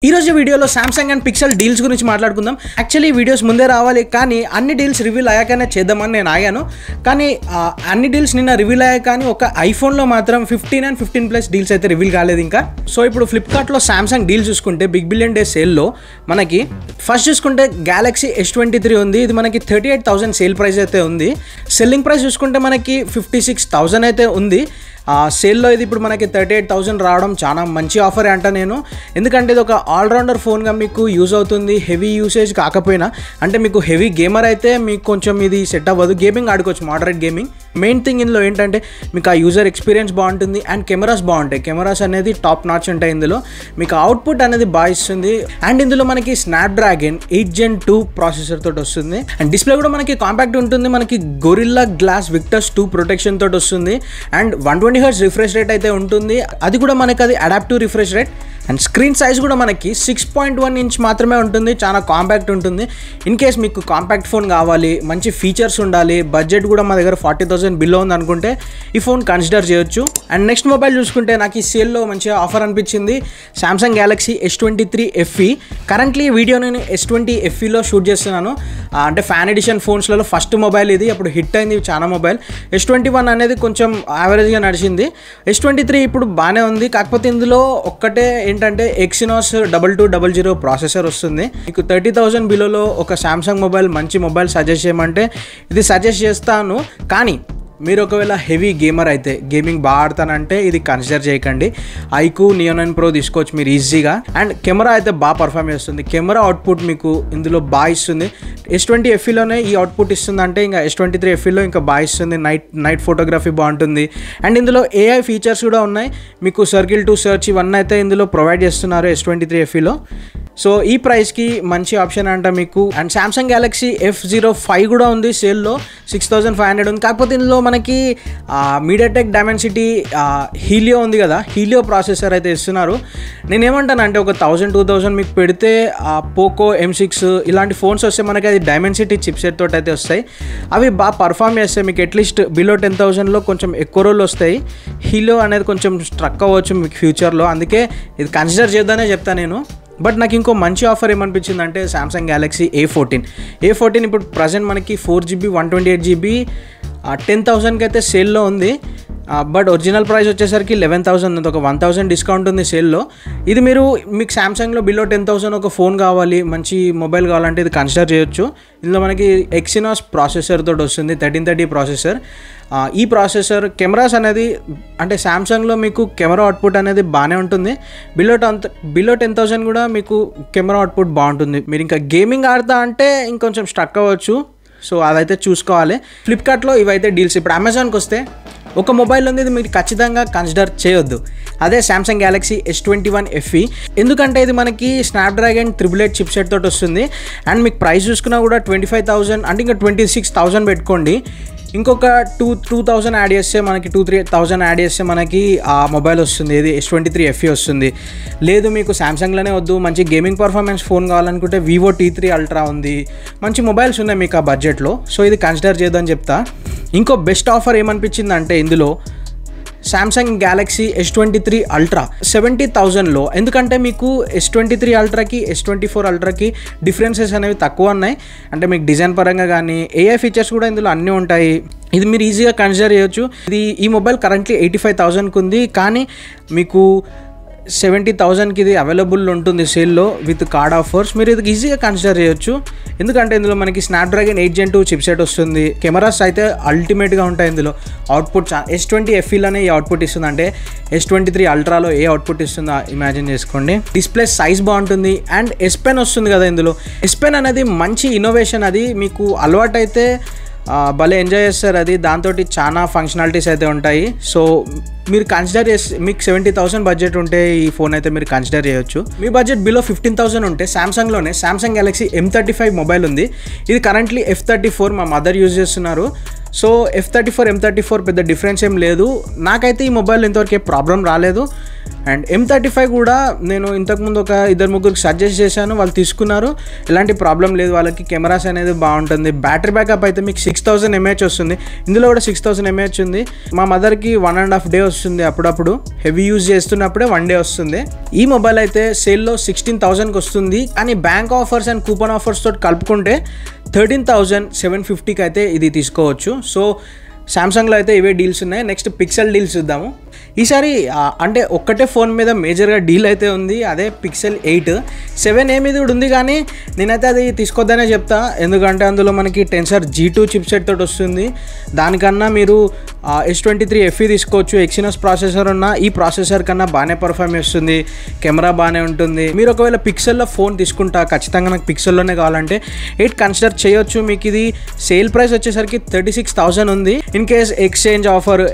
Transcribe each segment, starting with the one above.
ఈ రోజు వీడియోలో సామ్సంగ్ అండ్ పిక్సెల్ డీల్స్ గురించి మాట్లాడుకుందాం. యాక్చువల్లీ వీడియోస్ ముందే రావాలి కానీ అన్ని డీల్స్ రివీల్ అయ్యాకనే చేద్దామని నేను ఆగాను. కానీ అన్ని డీల్స్ నిన్న రివీల్ అయ్యాయి కానీ ఒక ఐఫోన్లో మాత్రం 15 and 15+ డీల్స్ అయితే రివీల్ కాలేదు ఇంకా. సో ఇప్పుడు ఫ్లిప్కార్ట్లో సామ్సంగ్ డీల్ చూసుకుంటే బిగ్ బిలియన్ డే సేల్లో మనకి ఫస్ట్ చూసుకుంటే గ్యాలక్సీ S23 ఉంది. ఇది మనకి 38,000 సేల్ ప్రైస్ అయితే ఉంది. సెల్లింగ్ ప్రైస్ చూసుకుంటే మనకి 56,000 అయితే ఉంది. సేల్లో ఇది ఇప్పుడు మనకి 38,000 రావడం చాలా మంచి ఆఫరే అంట నేను. ఎందుకంటే ఇది ఒక ఆల్రౌండర్ ఫోన్గా మీకు యూజ్ అవుతుంది. హెవీ యూసేజ్ కాకపోయినా అంటే మీకు హెవీ గేమర్ అయితే మీకు కొంచెం ఇది సెట్ అవ్వదు. గేమింగ్ ఆడుకోవచ్చు, మోడరేట్ గేమింగ్. మెయిన్ థింగ్ ఇందులో ఏంటంటే మీకు ఆ యూజర్ ఎక్స్పీరియన్స్ బాగుంటుంది అండ్ కెమెరాస్ బాగుంటాయి. కెమెరాస్ అనేది టాప్ నాచ్ ఉంటాయి ఇందులో. మీకు అవుట్పుట్ అనేది బాగా ఇస్తుంది. అండ్ ఇందులో మనకి స్నాప్డ్రాగన్ 8 Gen 2 ప్రాసెసర్ తోటి వస్తుంది. అండ్ డిస్ప్లే కూడా మనకి కాంపాక్ట్ ఉంటుంది. మనకి గొరిల్లా గ్లాస్ విక్టర్స్ 2 ప్రొటెక్షన్ తోటి వస్తుంది. అండ్ 120 Hz రిఫ్రెష్ రేట్ అయితే ఉంటుంది. అది కూడా మనకి అది adaptive refresh rate. And screen size కూడా మనకి 6.1 inch మాత్రమే ఉంటుంది. చాలా కాంపాక్ట్ ఉంటుంది. ఇన్ కేస్ మీకు కాంపాక్ట్ ఫోన్ కావాలి, మంచి ఫీచర్స్ ఉండాలి, బడ్జెట్ కూడా మా దగ్గర 40,000 బిలో ఉంది అనుకుంటే ఈ ఫోన్ కన్సిడర్ చేయొచ్చు. అండ్ నెక్స్ట్ మొబైల్ చూసుకుంటే నాకు ఈ సేల్లో మంచిగా ఆఫర్ అనిపించింది. Samsung Galaxy S23 FE. Currently video నేను S20 FEలో షూట్ చేస్తున్నాను. అంటే ఫ్యాన్ ఎడిషన్ ఫోన్స్లలో ఫస్ట్ మొబైల్ ఇది. అప్పుడు హిట్ అయింది చాలా మొబైల్. S21 అనేది కొంచెం యావరేజ్గా నడిచింది. S23 ఇప్పుడు బాగానే ఉంది. కాకపోతే ఇందులో ఒక్కటే ఏంటంటే ఎక్సినోస్ 2200 ప్రాసెసర్ వస్తుంది. మీకు 30,000 బిలోలో ఒక సామ్సంగ్ మొబైల్ మంచి మొబైల్ సజెస్ట్ చేయమంటే ఇది సజెస్ట్ చేస్తాను. కానీ మీరు ఒకవేళ హెవీ గేమర్ అయితే, గేమింగ్ బాగా ఆడతానంటే ఇది కన్సిడర్ చేయకండి. ఐక్యూ Neo 9 Pro తీసుకోవచ్చు మీరు ఈజీగా. అండ్ కెమెరా అయితే బాగా పర్ఫామ్ చేస్తుంది. కెమెరా అవుట్పుట్ మీకు ఇందులో బాగా ఇస్తుంది. S20 FEలోనే ఈ అవుట్పుట్ ఇస్తుంది అంటే ఇంకా S23 FEలో ఇంకా బాగా ఇస్తుంది. నైట్ ఫోటోగ్రఫీ బాగుంటుంది. అండ్ ఇందులో AI ఫీచర్స్ కూడా ఉన్నాయి. మీకు సర్కిల్ టు సెర్చ్ ఇవన్నీ అయితే ఇందులో ప్రొవైడ్ చేస్తున్నారు S23 FEలో. సో ఈ ప్రైస్కి మంచి ఆప్షన్ అంట మీకు. అండ్ సామ్సంగ్ గ్యాలక్సీ F05 కూడా ఉంది సేల్లో. 6,500 ఉంది. కాకపోతే ఇందులో మనకి మీడియాటెక్ డైమెన్సిటీ హీలియో ఉంది కదా, హీలియో ప్రాసెసర్ అయితే ఇస్తున్నారు. నేనేమంటానంటే ఒక 1,000-2,000 మీకు పెడితే పోకో M6 ఇలాంటి ఫోన్స్ వస్తే మనకి అది డైమెన్సిటీ చిప్సెట్ తోటి అయితే వస్తాయి. అవి బాగా పర్ఫామ్ చేస్తాయి. మీకు అట్లీస్ట్ బిలో 10,000లో కొంచెం ఎక్కువ రోజులు వస్తాయి. హీలియో అనేది కొంచెం స్ట్రక్ అవ్వచ్చు మీకు ఫ్యూచర్లో. అందుకే ఇది కన్సిడర్ చేద్దానే చెప్తాను నేను. బట్ నాకు ఇంకో మంచి ఆఫర్ ఏమనిపించిందంటే సామ్సంగ్ గ్యాలక్సీ A14 ఇప్పుడు ప్రజెంట్ మనకి 4GB 128GB 10,000కి అయితే సేల్లో ఉంది. బట్ ఒరిజినల్ ప్రైస్ వచ్చేసరికి 11,000 ఉంది. ఒక 1,000 డిస్కౌంట్ ఉంది సేల్లో. ఇది మీకు సామ్సంగ్లో బిలో 10,000 ఒక ఫోన్ కావాలి, మంచి మొబైల్ కావాలంటే ఇది కన్సిడర్ చేయొచ్చు. ఇందులో మనకి ఎక్సినోస్ ప్రాసెసర్ తోటి వస్తుంది, 1330 ప్రాసెసర్. ఈ ప్రాసెసర్ కెమెరాస్ అనేది అంటే సామ్సంగ్లో మీకు కెమెరా అవుట్పుట్ అనేది బాగానే ఉంటుంది. బిలో 10,000 కూడా మీకు కెమెరా అవుట్పుట్ బాగుంటుంది. మీరు ఇంకా గేమింగ్ ఆడతా అంటే ఇంకొంచెం స్ట్రక్ అవ్వచ్చు. సో అదైతే చూసుకోవాలి. ఫ్లిప్కార్ట్లో ఇవైతే డీల్స్. ఇప్పుడు అమెజాన్కి వస్తే ఒక మొబైల్ ఉంది, ఇది మీరు ఖచ్చితంగా కన్సిడర్ చేయొద్దు. అదే సామ్సంగ్ గ్యాలక్సీ S21 FE. ఎందుకంటే ఇది మనకి స్నాప్డ్రాగన్ 888 చిప్సెట్ తోటి వస్తుంది. అండ్ మీకు ప్రైస్ చూసుకున్నా కూడా 25,000 అంటే ఇంకా 26,000 పెట్టుకోండి. ఇంకొక 2,000 యాడ్ చేస్తే మనకి 2,000-3,000 యాడ్ చేస్తే మనకి ఆ మొబైల్ వస్తుంది. ఇది S23 FE వస్తుంది. లేదు మీకు సామ్సంగ్లోనే వద్దు, మంచి గేమింగ్ పర్ఫార్మెన్స్ ఫోన్ కావాలనుకుంటే Vivo T3 Ultra ఉంది. మంచి మొబైల్స్ ఉన్నాయి మీకు ఆ బడ్జెట్లో. సో ఇది కన్సిడర్ చేద్దని చెప్తా. ఇంకో బెస్ట్ ఆఫర్ ఏమనిపించిందంటే ఇందులో సామ్సంగ్ గ్యాలక్సీ S23 Ultra 70,000లో. ఎందుకంటే మీకు S23 Ultraకి S24 Ultraకి డిఫరెన్సెస్ అనేవి తక్కువ ఉన్నాయి. అంటే మీకు డిజైన్ పరంగా కానీ AI ఫీచర్స్ కూడా ఇందులో అన్నీ ఉంటాయి. ఇది మీరు ఈజీగా కన్సిడర్ చేయొచ్చు. ఈ మొబైల్ కరెంట్లీ 85,000కి ఉంది. కానీ మీకు 70,000కి ఇది అవైలబుల్ ఉంటుంది సేల్లో విత్ కార్డ్ ఆఫర్స్. మీరు ఇది ఈజీగా కన్సిడర్ చేయొచ్చు. ఎందుకంటే ఇందులో మనకి స్నాప్డ్రాగన్ 8 Gen 2 చిప్సెట్ వస్తుంది. కెమెరాస్ అయితే అల్టిమేట్గా ఉంటాయి. ఇందులో అవుట్పుట్ S20 FEలోనే ఈ అవుట్పుట్ ఇస్తుంది. అంటే S23 Ultraలో ఏ అవుట్పుట్ ఇస్తుందో ఇమాజిన్ చేసుకోండి. డిస్ప్లే సైజ్ బాగుంటుంది. అండ్ S Pen వస్తుంది కదా ఇందులో. S Pen అనేది మంచి ఇన్నోవేషన్. అది మీకు అలవాటు అయితే భలే ఎంజాయ్ చేస్తారు. అది దాంతో చాలా ఫంక్షనాలిటీస్ అయితే ఉంటాయి. సో మీరు కన్సిడర్ చేసి మీకు 70,000 బడ్జెట్ ఉంటే ఈ ఫోన్ అయితే మీరు కన్సిడర్ చేయొచ్చు. మీ బడ్జెట్ బిలో 15,000 ఉంటే సామ్సంగ్ గ్యాలక్సీ M35 మొబైల్ ఉంది. ఇది కరెంట్లీ F34 మా మదర్ యూజ్ చేస్తున్నారు. సో F34 M34 పెద్ద డిఫరెన్స్ ఏం లేదు. నాకైతే ఈ మొబైల్ ఇంతవరకు ఏ ప్రాబ్లం రాలేదు. అండ్ M35 కూడా నేను ఇంతకుముందు ఒక 2-3 సజెస్ట్ చేశాను, వాళ్ళు తీసుకున్నారు, ఎలాంటి ప్రాబ్లం లేదు వాళ్ళకి. కెమెరాస్ అనేది బాగుంటుంది. బ్యాటరీ బ్యాకప్ అయితే మీకు 6000 mAh వస్తుంది. ఇందులో కూడా 6000 mAh ఉంది. మా మదర్కి 1.5 day వస్తుంది. అప్పుడప్పుడు హెవీ యూజ్ చేస్తున్నప్పుడే 1 day వస్తుంది. ఈ మొబైల్ అయితే సేల్లో 16,000కి వస్తుంది. కానీ bank offers and coupon offers తోటి కలుపుకుంటే 13,750కి అయితే ఇది తీసుకోవచ్చు. సో సామ్సంగ్లో అయితే ఇవే డీల్స్ ఉన్నాయి. నెక్స్ట్ పిక్సెల్ డీల్స్ చూద్దాము. ఈసారి అంటే ఒక్కటే ఫోన్ మీద మేజర్గా డీల్ అయితే ఉంది, అదే పిక్సెల్ 8. 7a మీద కూడా ఉంది, కానీ నేనైతే అది తీసుకోవద్దనే చెప్తా. ఎందుకంటే అందులో మనకి టెన్సర్ G2 చిప్సెట్ తోటి వస్తుంది. దానికన్నా మీరు S23 FE తీసుకోవచ్చు. ఎక్సినోస్ ప్రాసెసర్ ఉన్న ఈ ప్రాసెసర్ కన్నా బాగానే పర్ఫార్మ్ చేస్తుంది, కెమెరా బాగానే ఉంటుంది. మీరు ఒకవేళ పిక్సెల్లో ఫోన్ తీసుకుంటా, ఖచ్చితంగా నాకు పిక్సెల్లోనే కావాలంటే 8 కన్సిడర్ చేయొచ్చు. మీకు ఇది సేల్ ప్రైస్ వచ్చేసరికి 36,000 ఉంది. In case exchange offer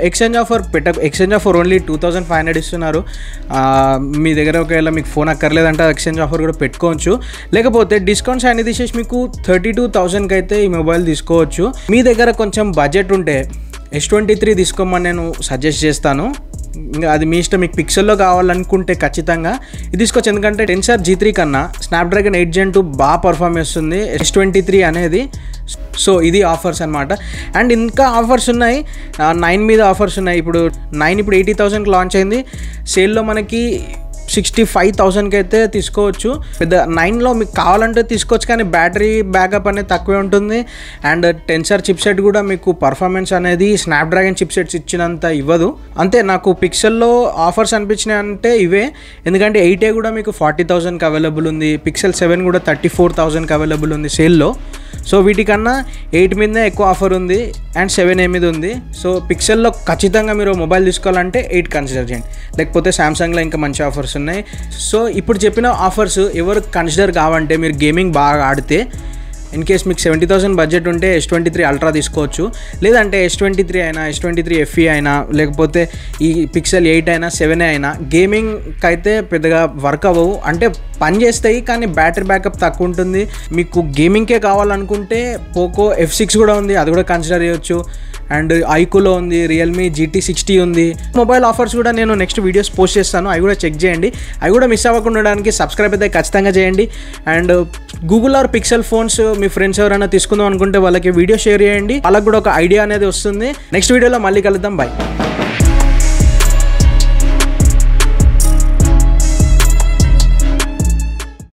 only 2,500 ఇస్తున్నారు. మీ దగ్గర ఒకవేళ మీకు ఫోన్ అక్కర్లేదంటే ఎక్స్చేంజ్ ఆఫర్ కూడా పెట్టుకోవచ్చు. లేకపోతే డిస్కౌంట్స్ అన్ని తీసేసి మీకు 32,000కి అయితే ఈ మొబైల్ తీసుకోవచ్చు. మీ దగ్గర కొంచెం బడ్జెట్ ఉంటే S23 తీసుకోమని నేను సజెస్ట్ చేస్తాను. ఇంకా అది మీ ఇష్టం. మీకు పిక్సెల్లో కావాలనుకుంటే ఖచ్చితంగా ఇది తీసుకోవచ్చు. ఎందుకంటే టెన్సర్ G3 కన్నా స్నాప్డ్రాగన్ 8 Gen 2 బాగా పర్ఫామ్ చేస్తుంది S23 అనేది. సో ఇది ఆఫర్స్ అనమాట. అండ్ ఇంకా ఆఫర్స్ ఉన్నాయి. 9 మీద ఆఫర్స్ ఉన్నాయి. ఇప్పుడు 9 ఇప్పుడు 80,000కి లాంచ్ అయింది. సేల్లో మనకి 65,000కి అయితే తీసుకోవచ్చు. పెద్ద 9లో మీకు కావాలంటే తీసుకోవచ్చు, కానీ బ్యాటరీ బ్యాకప్ అనేది తక్కువే ఉంటుంది. అండ్ టెన్సర్ చిప్సెట్ కూడా మీకు పర్ఫార్మెన్స్ అనేది స్నాప్డ్రాగన్ చిప్సెట్స్ ఇచ్చినంత ఇవ్వదు. అంతే నాకు పిక్సెల్లో ఆఫర్స్ అనిపించినాయి అంటే ఇవే. ఎందుకంటే 8a కూడా మీకు 40,000కి అవైలబుల్ ఉంది. పిక్సెల్ 7 కూడా 34,000కి అవైలబుల్ ఉంది సేల్లో. సో వీటికన్నా 8 మీదనే ఎక్కువ ఆఫర్ ఉంది అండ్ 7a మీద ఉంది. సో పిక్సెల్లో ఖచ్చితంగా మీరు మొబైల్ తీసుకోవాలంటే 8 కన్సిడర్ చేయండి. లేకపోతే సామ్సంగ్లో ఇంకా మంచి ఆఫర్స్ ఉన్నాయి. సో ఇప్పుడు చెప్పిన ఆఫర్స్ ఎవరు కన్సిడర్ కావంటే మీరు గేమింగ్ బాగా ఆడితే, ఇన్ కేస్ మీకు 70,000 బడ్జెట్ ఉంటే S23 అల్ట్రా తీసుకోవచ్చు. లేదంటే S23 అయినా S23 FE అయినా లేకపోతే ఈ పిక్సెల్ 8 అయినా 7a అయినా గేమింగ్కి అయితే పెద్దగా వర్క్ అవ్వవు. అంటే పని చేస్తాయి కానీ బ్యాటరీ బ్యాకప్ తక్కువ ఉంటుంది. మీకు గేమింగ్కే కావాలనుకుంటే పోకో F6 కూడా ఉంది, అది కూడా కన్సిడర్ చేయొచ్చు. అండ్ ఐకోలో ఉంది, రియల్మీ GT60 ఉంది. మొబైల్ ఆఫర్స్ కూడా నేను నెక్స్ట్ వీడియోస్ పోస్ట్ చేస్తాను, అవి కూడా చెక్ చేయండి. అవి కూడా మిస్ అవ్వకుండా ఉండడానికి సబ్స్క్రైబ్ అయితే ఖచ్చితంగా చేయండి. And Google or pixel phones me friends ఎవరైనా తీసుకుందాం అనుకుంటే వాళ్ళకి వీడియో షేర్ చేయండి, వాళ్ళకి కూడా ఒక ఐడియా అనేది వస్తుంది. నెక్స్ట్ వీడియోలో మళ్ళీ కలుద్దాం. బై.